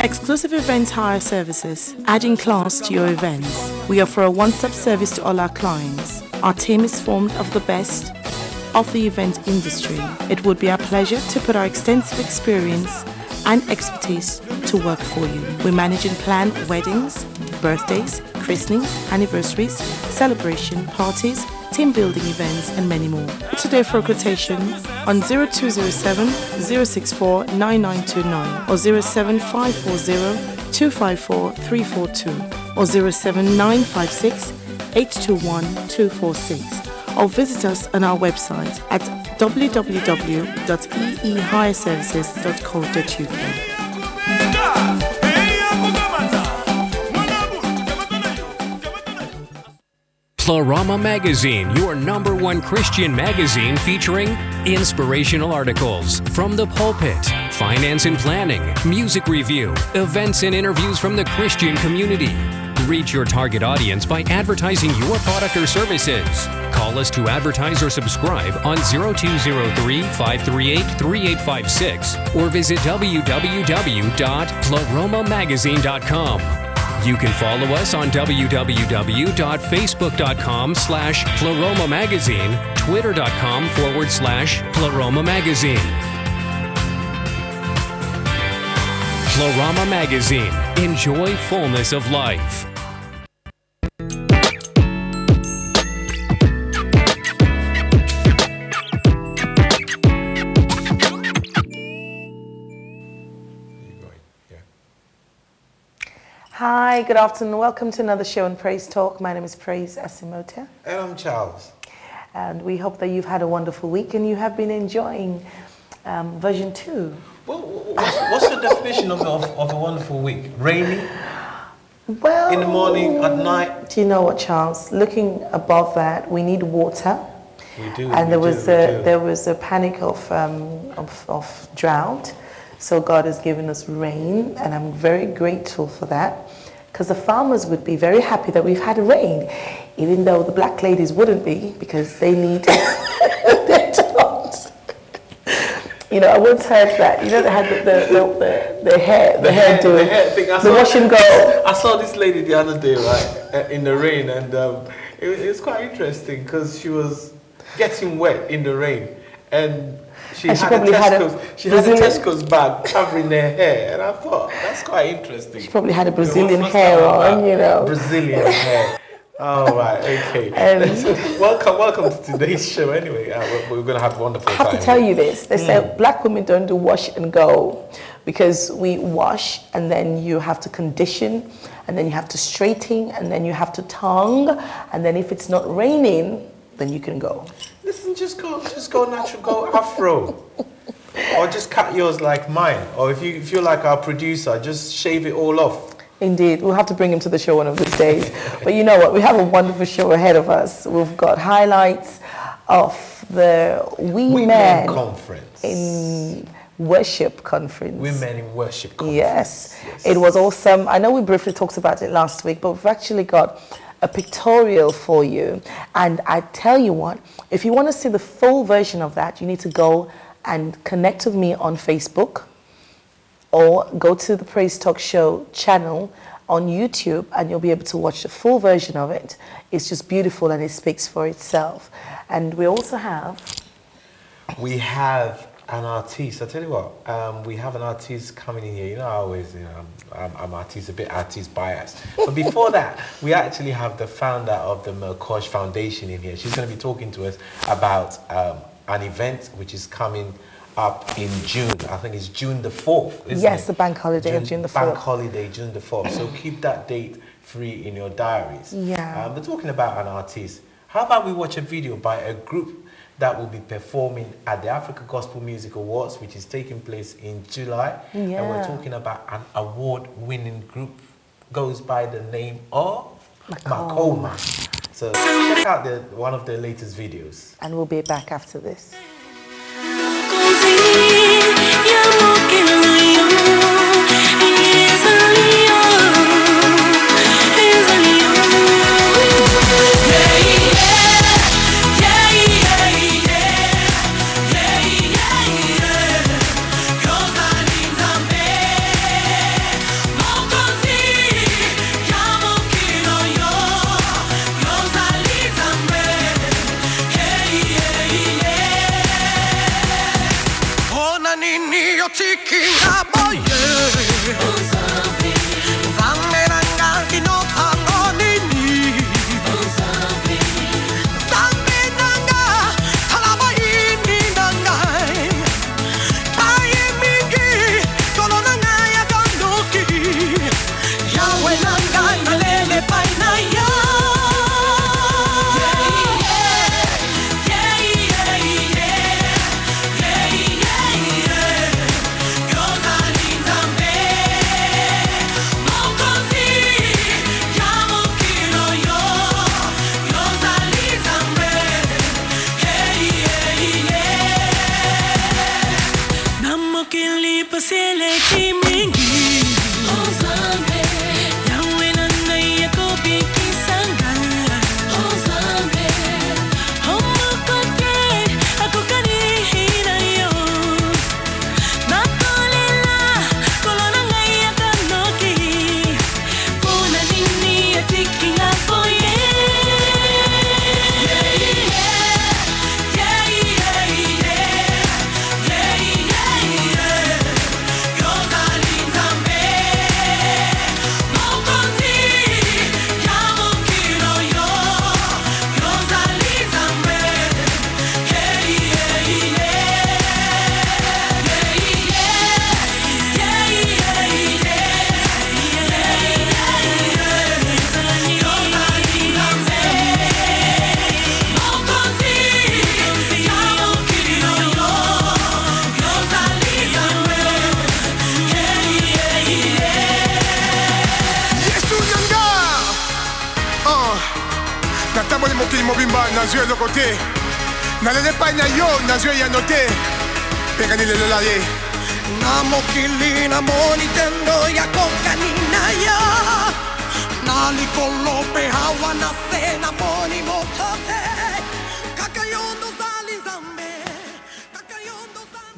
Exclusive event hire services, adding class to your events. We offer a one-stop service to all our clients. Our team is formed of the best of the event industry. It would be our pleasure to put our extensive experience and expertise to work for you. We manage and plan weddings, birthdays, christenings, anniversaries, celebration, parties, team building events, and many more. Today for a quotation on 0207 064 9929 or 07540 254 342 or 07956 821 246 or visit us on our website at www.eehireservices.co.uk. Pleroma Magazine, your #1 Christian magazine featuring inspirational articles from the pulpit, finance and planning, music review, events and interviews from the Christian community. Reach your target audience by advertising your product or services. Call us to advertise or subscribe on 0203-538-3856 or visit www.pleromamagazine.com. You can follow us on www.facebook.com/Pleroma Magazine, twitter.com/Pleroma Magazine. Pleroma Magazine. Enjoy fullness of life. Hi, good afternoon. Welcome to another show on Praise Talk. My name is Praise Asimota. And I'm Charles. And we hope that you've had a wonderful week and you have been enjoying version 2. Well, what's the definition of a wonderful week? Rainy? Well, in the morning, at night? Do you know what, Charles? Looking above that, we need water. We do. And there was a panic of drought. So God has given us rain, and I'm very grateful for that, because the farmers would be very happy that we've had rain, even though the black ladies wouldn't be, because they need their jobs. You know, I once heard that. You know, they had the hair doing the wash and go. I saw this lady the other day, right, in the rain, and it was quite interesting because she was getting wet in the rain, and she had a Tesco's bag covering her hair, and I thought that's quite interesting. She probably had a Brazilian hair on, you know. Brazilian hair. Oh, right, okay. Welcome to today's show. Anyway, we're going to have a wonderful time. I have to tell you this. They say black women don't do wash and go, because we wash and then you have to condition and then you have to straighten and then you have to tongue, and then if it's not raining, then you can go. Listen, just go natural, go afro. Or just cut yours like mine. Or if you're like our producer, just shave it all off. Indeed, we'll have to bring him to the show one of these days. But you know what? We have a wonderful show ahead of us. We've got highlights of the Women Conference. In Worship Conference. Women in Worship Conference. Yes, it was awesome. I know we briefly talked about it last week, but we've actually got a pictorial for you. And I tell you what, if you want to see the full version of that, you need to go and connect with me on Facebook, or go to the Praise Talk Show channel on YouTube, and you'll be able to watch the full version of it. It's just beautiful and it speaks for itself. And we also have... We have an artiste. I tell you what, we have an artiste coming in here. You know, I always, I'm artiste, a bit artiste biased. But before that, we actually have the founder of the Melqosh Foundation in here. She's going to be talking to us about an event which is coming up in June. I think it's June the 4th, isn't it? Yes, the bank holiday of June the 4th. Bank holiday, June the 4th. So keep that date free in your diaries. Yeah. We're talking about an artist. How about we watch a video by a group that will be performing at the Africa Gospel Music Awards, which is taking place in July. Yeah. And we're talking about an award-winning group, goes by the name of Melqosh. So check out one of their latest videos. And we'll be back after this.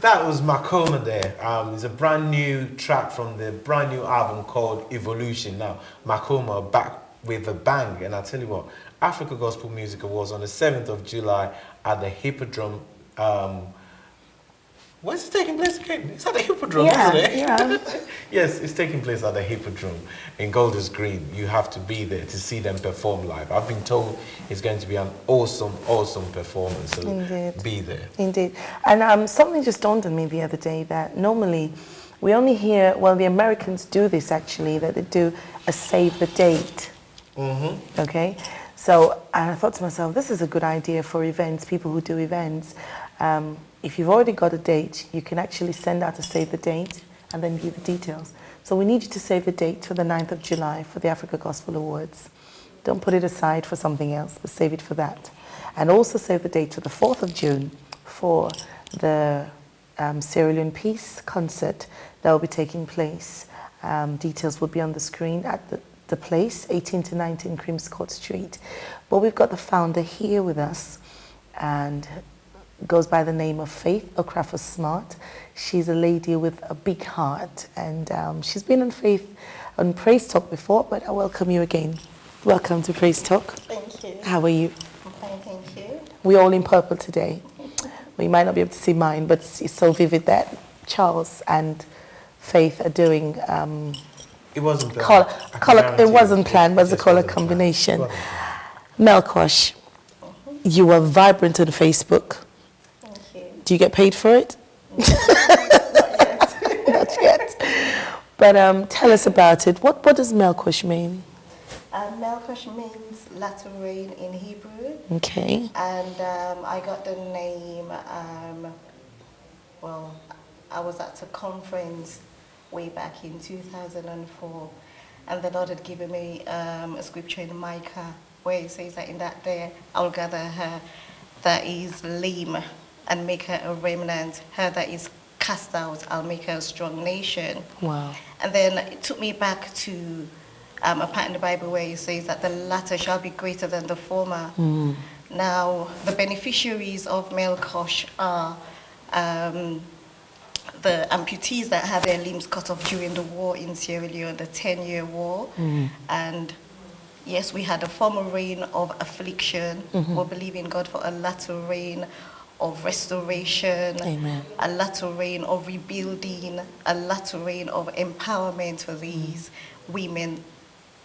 That was Makoma there. It's a brand new track from the brand new album called Evolution. Now, Makoma back with a bang. And I tell you what, Africa Gospel Music Awards on the 7th of July at the Hippodrome. Where's it taking place again? It's at the Hippodrome, isn't it? Yeah. Yes, it's taking place at the Hippodrome in Golders Green. You have to be there to see them perform live. I've been told it's going to be an awesome, awesome performance. So Indeed. Be there. Indeed. And something just dawned on me the other day that normally we only hear, well, the Americans do this actually, that they do a save the date. Mm-hmm. Okay? So, and I thought to myself, this is a good idea for events, people who do events. If you've already got a date, you can actually send out a save the date and then give the details. So we need you to save the date for the 9th of July for the Africa Gospel Awards. Don't put it aside for something else, but save it for that. And also save the date to the 4th of June for the Sierra Leone Peace concert that will be taking place. Details will be on the screen at the place, 18 to 19 Crims Court Street. But we've got the founder here with us, and goes by the name of Faith Okrafo-Smart. She's a lady with a big heart, and she's been on Praise Talk before, but I welcome you again. Welcome to Praise Talk. Thank you. How are you? I'm fine, thank you. We're all in purple today. Well, you might not be able to see mine, but it's so vivid that Charles and Faith are doing It wasn't planned. It wasn't planned, but it's a color combination. Melqosh, you are vibrant on Facebook. Thank you. Do you get paid for it? Not yet. Not yet. But tell us about it. What does Melqosh mean? Melqosh means latter rain in Hebrew. Okay. And I got the name, well, I was at a conference way back in 2004, and the Lord had given me a scripture in Micah where it says that in that day I will gather her that is lame and make her a remnant, her that is cast out, I'll make her a strong nation. Wow. And then it took me back to a part in the Bible where it says that the latter shall be greater than the former. Mm. Now, the beneficiaries of Melqosh are the amputees that had their limbs cut off during the war in Sierra Leone, the 10-year war. Mm. And yes, we had a former reign of affliction. Mm-hmm. We're believing God for a latter reign of restoration, Amen. a latter rain of rebuilding, a latter rain of empowerment for these women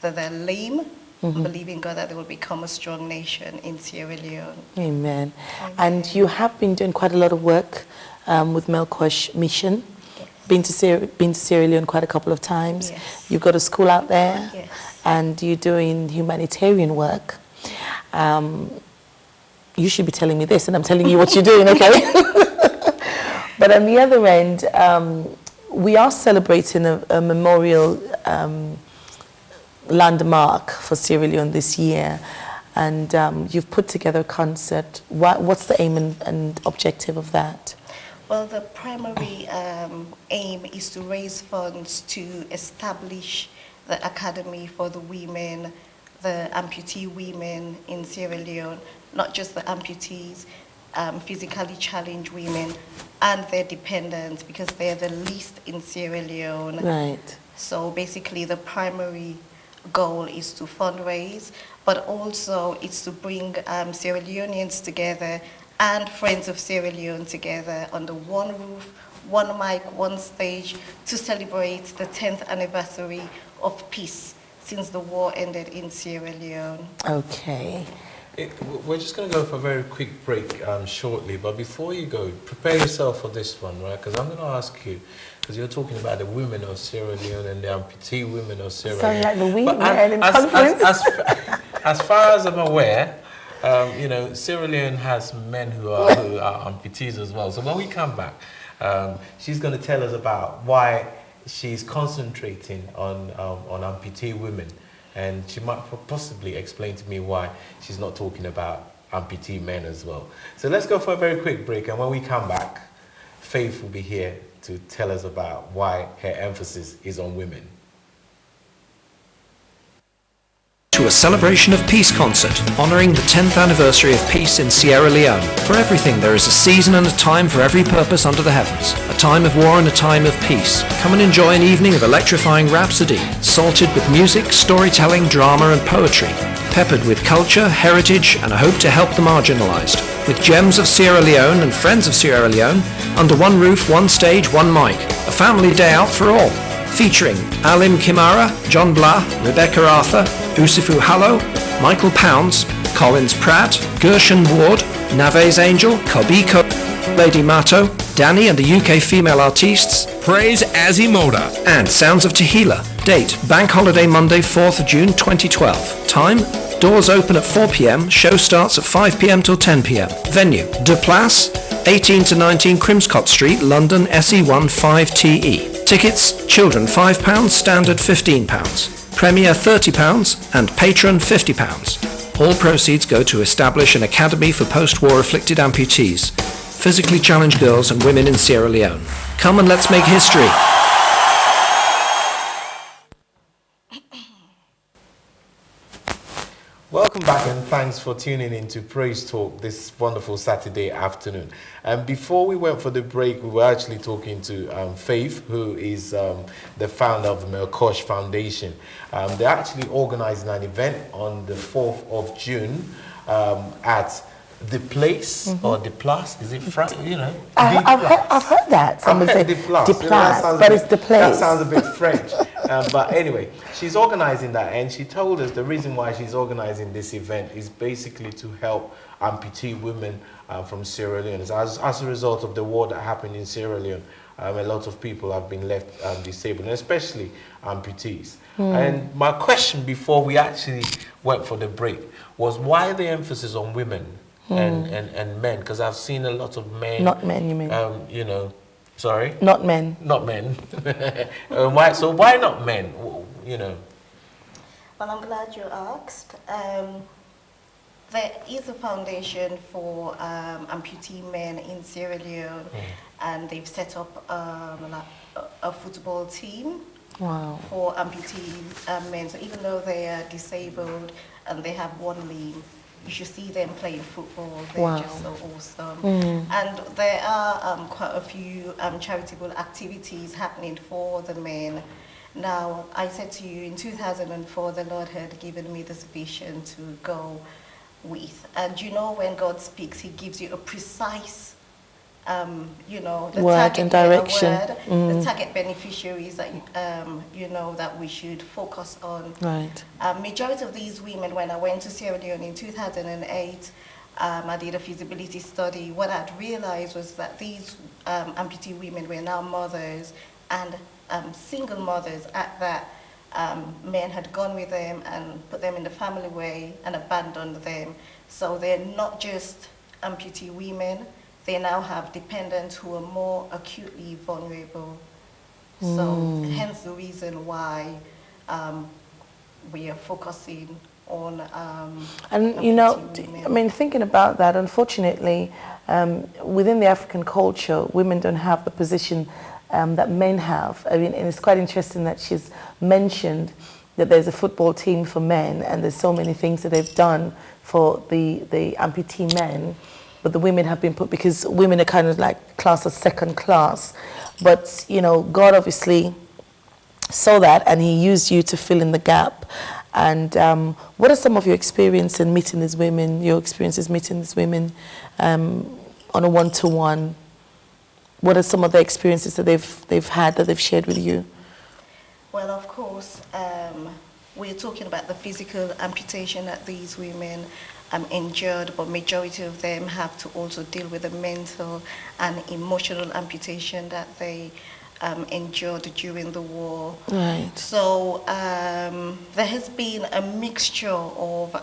that are lame, believing God that they will become a strong nation in Sierra Leone. Amen. Amen. And you have been doing quite a lot of work with Melqosh Mission. Yes. Been to Sierra Leone quite a couple of times. Yes. You've got a school out there. Yes. And you're doing humanitarian work. You should be telling me this, and I'm telling you what you're doing, okay? But on the other end, we are celebrating a memorial landmark for Sierra Leone this year, and you've put together a concert. What's the aim and objective of that? Well, the primary aim is to raise funds to establish the academy for the women, the amputee women in Sierra Leone, not just the amputees, physically challenged women and their dependents, because they're the least in Sierra Leone. Right. So basically the primary goal is to fundraise, but also it's to bring Sierra Leoneans together and Friends of Sierra Leone together under one roof, one mic, one stage, to celebrate the 10th anniversary of peace since the war ended in Sierra Leone. Okay. We're just going to go for a very quick break shortly, but before you go, prepare yourself for this one, right? Because I'm going to ask you, because you're talking about the women of Sierra Leone and the amputee women of Sierra Leone. Sound like the women in as, conference. as far as I'm aware, you know, Sierra Leone has men who are amputees as well. So when we come back, she's going to tell us about why she's concentrating on amputee women, and she might possibly explain to me why she's not talking about amputee men as well. So let's go for a very quick break, and when we come back, Faith will be here to tell us about why her emphasis is on women. To a celebration of peace concert honouring the 10th anniversary of peace in Sierra Leone. For everything there is a season and a time for every purpose under the heavens. A time of war and a time of peace. Come and enjoy an evening of electrifying rhapsody, salted with music, storytelling, drama and poetry. Peppered with culture, heritage and a hope to help the marginalised. With gems of Sierra Leone and friends of Sierra Leone, under one roof, one stage, one mic. A family day out for all. Featuring Alim Kamara, John Blah, Rebecca Arthur, Usifu Hallo, Michael Pounds, Collins Pratt, Gershon Ward, Naves Angel, Kobiko, Lady Mato, Danny and the UK female artists, Praise Azimoda. and Sounds of Tehila. Date, Bank Holiday Monday, 4th of June 2012. Time, doors open at 4 p.m, show starts at 5 p.m. till 10 p.m. Venue, De Place, 18 to 19 Crimscott Street, London, SE1 5TE. Tickets, children £5, standard £15, Premier £30 and Patron £50. All proceeds go to establish an academy for post-war afflicted amputees, physically challenged girls and women in Sierra Leone. Come and let's make history. Welcome back, and thanks for tuning in to Praise Talk this wonderful Saturday afternoon. And before we went for the break, we were actually talking to Faith, who is the founder of the Melqosh Foundation. They're actually organizing an event on the 4th of June at the place or the place. Is it you know? I've heard that. Someone say the place. the place, but it's the place. That sounds a bit French. But anyway, she's organizing that, and she told us the reason why she's organizing this event is basically to help amputee women from Sierra Leone. As a result of the war that happened in Sierra Leone, a lot of people have been left disabled, and especially amputees. And my question before we actually went for the break was why the emphasis on women and men? Because I've seen a lot of men. Not men, you mean? You know, sorry? Not men. Not men. So why not men? You know. Well, I'm glad you asked. There is a foundation for amputee men in Sierra Leone, and they've set up a football team for amputee men. So even though they are disabled and they have one limb, you should see them playing football. They're just so awesome. And there are quite a few charitable activities happening for the men. Now, I said to you, in 2004, the Lord had given me this vision to go with. And you know, when God speaks, he gives you a precise, you know, the Word target and direction. the target beneficiaries that, you know, that we should focus on. Right. Majority of these women, when I went to Sierra Leone in 2008, I did a feasibility study. What I'd realized was that these amputee women were now mothers, and single mothers at that. Men had gone with them and put them in the family way and abandoned them. So they're not just amputee women, they now have dependents who are more acutely vulnerable. So hence the reason why we are focusing on and you know, women. I mean, thinking about that, unfortunately, within the African culture, women don't have the position that men have. I mean, and it's quite interesting that she's mentioned that there's a football team for men, and there's so many things that they've done for the amputee men, but the women have been put, because women are kind of like classed as second class. But you know, God obviously saw that, and he used you to fill in the gap. And what are some of your experiences in meeting these women, your experiences meeting these women on a one-to-one? What are some of the experiences that they've had, that they've shared with you? Well, of course, we're talking about the physical amputation that these women endured, but majority of them have to also deal with the mental and emotional amputation that they endured during the war. Right. So there has been a mixture of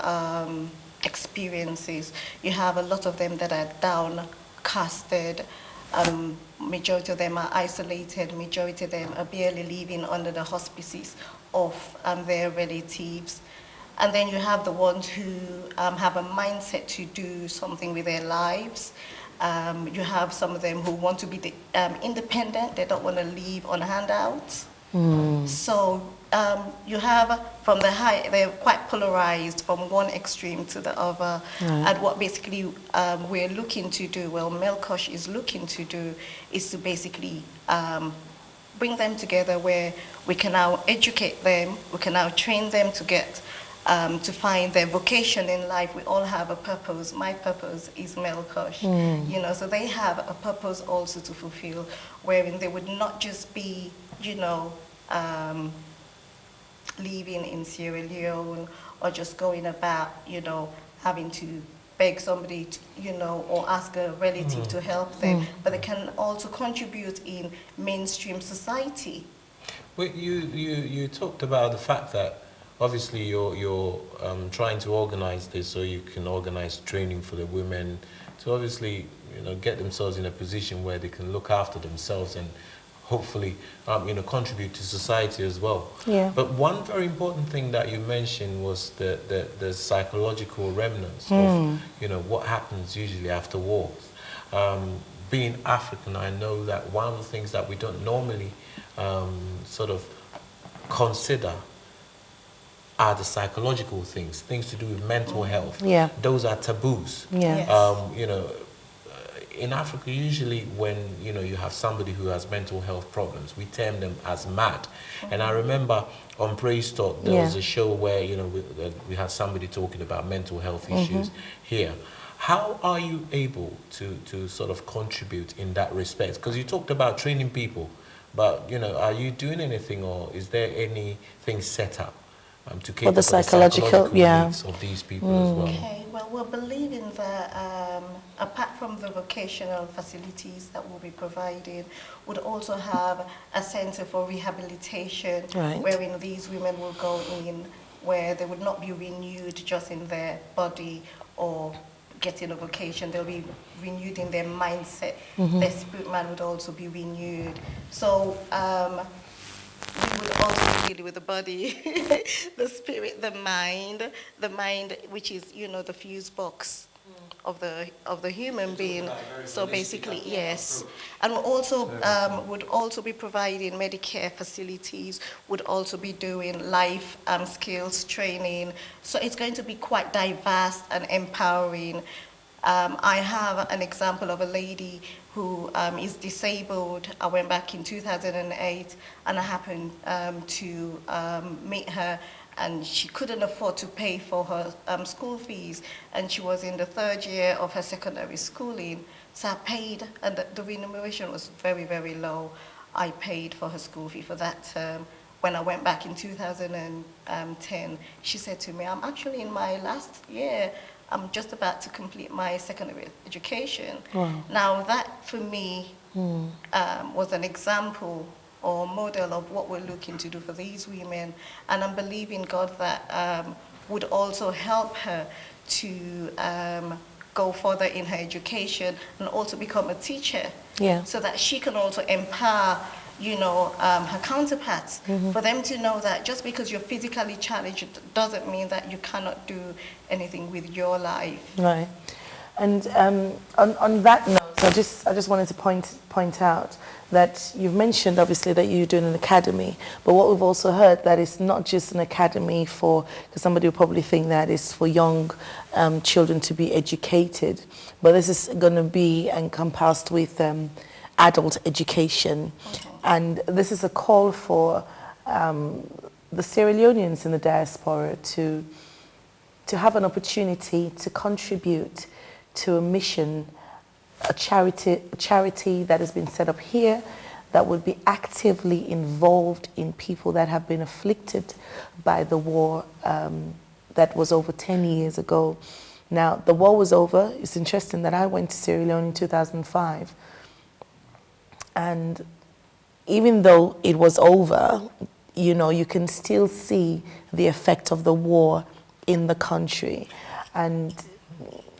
experiences. You have a lot of them that are downcasted. Majority of them are isolated. Majority of them are barely living under the auspices of their relatives. And then you have the ones who have a mindset to do something with their lives. You have some of them who want to be independent. They don't want to live on handouts. So you have from the high, they're quite polarized from one extreme to the other. And what basically we're looking to do, well, Melqosh is looking to do, is to basically bring them together where we can now educate them, we can now train them to get to find their vocation in life. We all have a purpose. My purpose is Melqosh. You know, so they have a purpose also to fulfill, wherein they would not just be, you know, living in Sierra Leone or just going about, you know, having to beg somebody, to, you know, or ask a relative to help them, but they can also contribute in mainstream society. Well, you talked about the fact that obviously you're trying to organize this so you can organize training for the women to obviously, you know, get themselves in a position where they can look after themselves and hopefully, you know, contribute to society as well. Yeah. But one very important thing that you mentioned was the psychological remnants of, you know, what happens usually after wars. Being African, I know that one of the things that we don't normally sort of consider are the psychological things to do with mental health. Yeah. Those are taboos. Yeah. Yes. You know, in Africa, usually when, you know, you have somebody who has mental health problems, we term them as mad. And I remember on Praise Talk, there was a show where, you know, we had somebody talking about mental health issues here. How are you able to sort of contribute in that respect? Because you talked about training people, but, you know, are you doing anything, or is there anything set up to cater for the psychological needs of these people as well? Okay, well, we're believing that apart from the vocational facilities that will be provided, would also have a center for rehabilitation, wherein these women will go in, where they would not be renewed just in their body or getting a vocation. They'll be renewed in their mindset. Their spirit man would also be renewed. So we would also deal with the body, the spirit, the mind, which is, you know, the fuse box of the human being. So basically, yes. And also would also be providing Medicare facilities, would also be doing life skills training. So it's going to be quite diverse and empowering. I have an example of a lady who is disabled. I went back in 2008 and I happened to meet her, and she couldn't afford to pay for her school fees, and she was in the 3rd year of her secondary schooling. So I paid, and the remuneration was very, very low. I paid for her school fee for that term. When I went back in 2010, she said to me, I'm actually in my last year. I'm just about to complete my secondary education. Wow. Now that, for me, was an example or model of what we're looking to do for these women. And I'm believing God that would also help her to go further in her education and also become a teacher. Yeah. So that she can also empower, her counterparts, for them to know that just because you're physically challenged doesn't mean that you cannot do anything with your life. Right. And on that note, I just wanted to point out that you've mentioned obviously that you're doing an academy, but what we've also heard that it's not just an academy for, because somebody will probably think that it's for young children to be educated, but this is going to be encompassed with adult education. And this is a call for the Sierra Leoneans in the diaspora to have an opportunity to contribute to a mission, a charity that has been set up here that would be actively involved in people that have been afflicted by the war that was over 10 years ago. Now, the war was over. It's interesting that I went to Sierra Leone in 2005. And even though it was over, you can still see the effect of the war in the country. And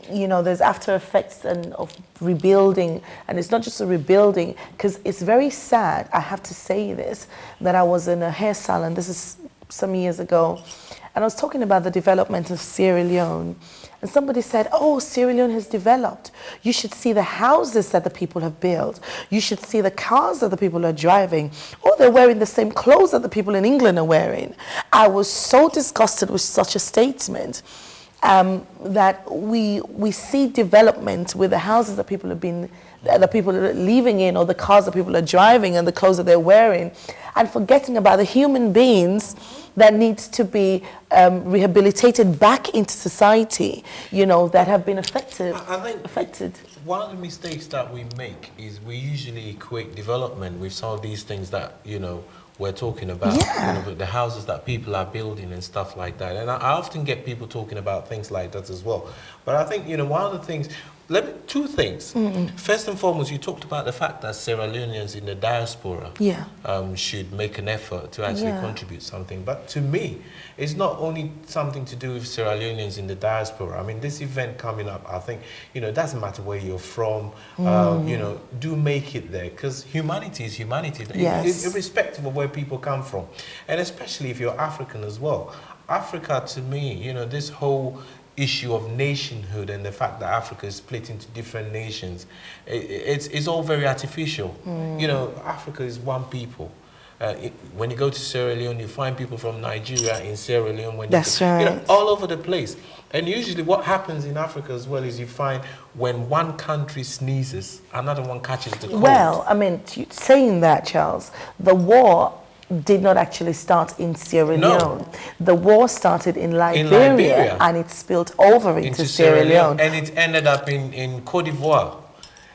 there's after effects of rebuilding, and it's not just a rebuilding, because it's very sad, I have to say this, that I was in a hair salon, this is some years ago, and I was talking about the development of Sierra Leone, and somebody said, oh, Sierra Leone has developed. You should see the houses that the people have built. You should see the cars that the people are driving. Oh, they're wearing the same clothes that the people in England are wearing. I was so disgusted with such a statement. That we see development with the houses that people are living in, or the cars that people are driving, and the clothes that they're wearing, and forgetting about the human beings that needs to be rehabilitated back into society, that have been affected. One of the mistakes that we make is we usually equate development with some of these things that, we're talking about, the houses that people are building and stuff like that. And I often get people talking about things like that as well. But I think, one of the things, two things. First and foremost, you talked about the fact that Sierra Leoneans in the diaspora should make an effort to actually contribute something. But to me, it's not only something to do with Sierra Leoneans in the diaspora. I mean, this event coming up, I think, it doesn't matter where you're from, do make it there, because humanity is humanity, irrespective of where people come from. And especially if you're African as well. Africa, to me, this whole issue of nationhood and the fact that Africa is split into different nations, it's all very artificial. Africa is one people. When you go to Sierra Leone, you find people from Nigeria in Sierra Leone. All over the place. And usually what happens in Africa as well is you find when one country sneezes, another one catches the cold. Well, I mean, saying that, Charles, the war did not actually start in Sierra Leone. The war started in Liberia, and it spilled over into Sierra Leone. And it ended up in Cote d'Ivoire.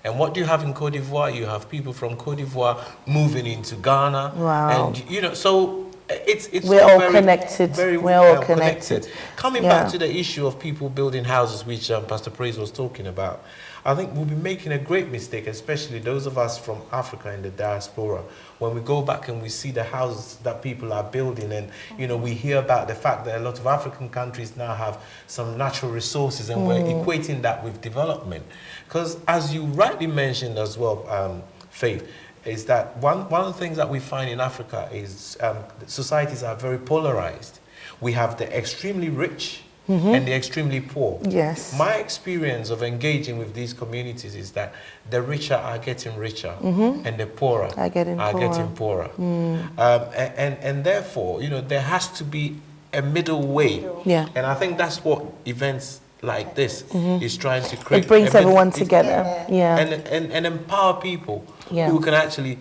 And what do you have in Cote d'Ivoire? You have people from Cote d'Ivoire moving into Ghana. Wow. And, so it's we're all connected. We're all connected. Coming back to the issue of people building houses, which Pastor Praise was talking about, I think we'll be making a great mistake, especially those of us from Africa in the diaspora, when we go back and we see the houses that people are building, and we hear about the fact that a lot of African countries now have some natural resources, and we're equating that with development. Because as you rightly mentioned as well, Faith, is that one of the things that we find in Africa is societies are very polarized. We have the extremely rich and the extremely poor. Yes. My experience of engaging with these communities is that the richer are getting richer and the poorer are getting poorer. And therefore, there has to be a middle way. Yeah. And I think that's what events like this is trying to create. It brings everyone together. And empower people who can actually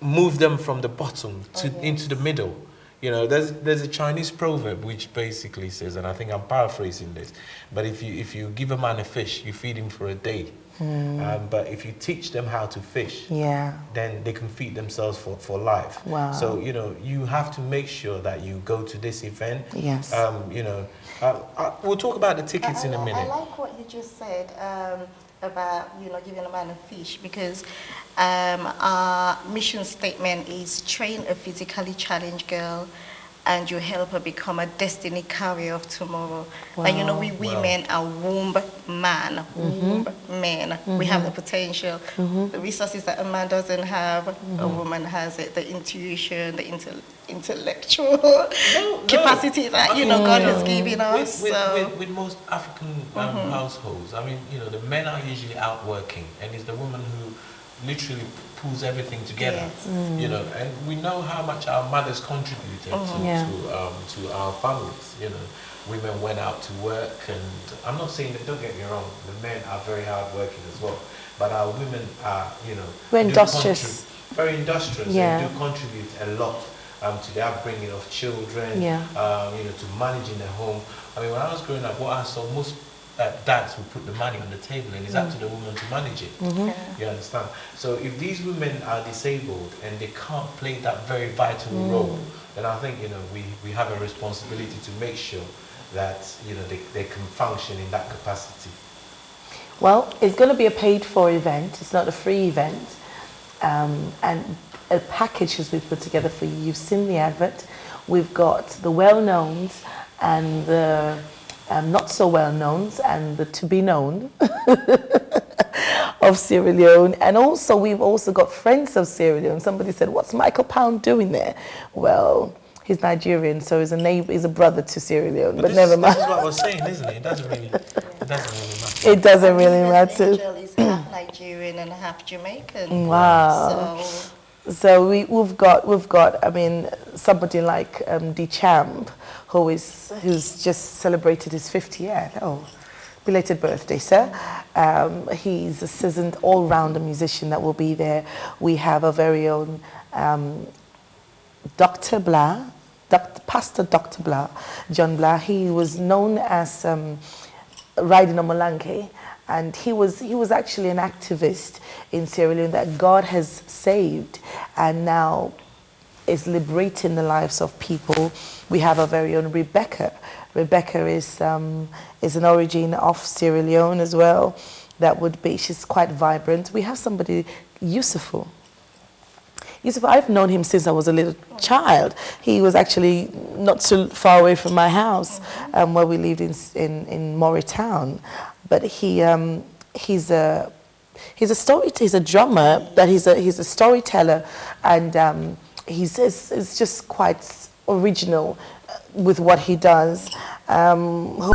move them from the bottom into the middle. You know, there's a Chinese proverb which basically says, and I think I'm paraphrasing this, but if you give a man a fish, you feed him for a day. But if you teach them how to fish, then they can feed themselves for life. Wow. So, you know, you have to make sure that you go to this event. Yes. You know, we'll talk about the tickets in a minute. I like what you just said about, you know, giving a man a fish, because our mission statement is train a physically challenged girl and you help her become a destiny carrier of tomorrow. Wow. And you know, we women are womb man, womb men. We have the potential, the resources that a man doesn't have, a woman has it, the intuition, the intellectual capacity that, you know, God has given us. With most African households, I mean, you know, the men are usually out working, and it's the woman who literally pulls everything together. You know, and we know how much our mothers contributed to our families. You know, women went out to work, and I'm not saying that, don't get me wrong, the men are very hard working as well, but our women are, you know, very industrious. Very industrious. They do contribute a lot to the upbringing of children, you know, to managing the home. I mean, when I was growing up, what I saw, most dads would put the money on the table, and it's up to the woman to manage it. You understand? So if these women are disabled and they can't play that very vital role, then I think, you know, we have a responsibility to make sure that, you know, they can function in that capacity. Well, it's going to be a paid-for event. It's not a free event. And a package has been put together for you. You've seen the advert. We've got the well-knowns and the not so well-knowns and the to-be-known of Sierra Leone. And also, we've also got friends of Sierra Leone. Somebody said, what's Michael Pound doing there? Well, he's Nigerian, so he's a neighbor, he's a brother to Sierra Leone, but never mind. This is what I was saying, isn't it? It doesn't really matter. It doesn't really matter. Angel is half Nigerian and half Jamaican. Wow. So we've got. I mean, somebody like Champ, who's just celebrated his 50th. Oh, belated birthday, sir. He's a seasoned all-rounder musician that will be there. We have a very own Dr. Blah, Pastor Dr. Blah, John Blah. He was known as riding a Molanke. And he was actually an activist in Sierra Leone that God has saved and now is liberating the lives of people. We have our very own Rebecca. Rebecca is an origin of Sierra Leone as well. She's quite vibrant. We have somebody, Yusufu. I've known him since I was a little child. He was actually not so far away from my house, where we lived in Moritown. But he's a drummer, but he's a storyteller, and he's just quite original with what he does.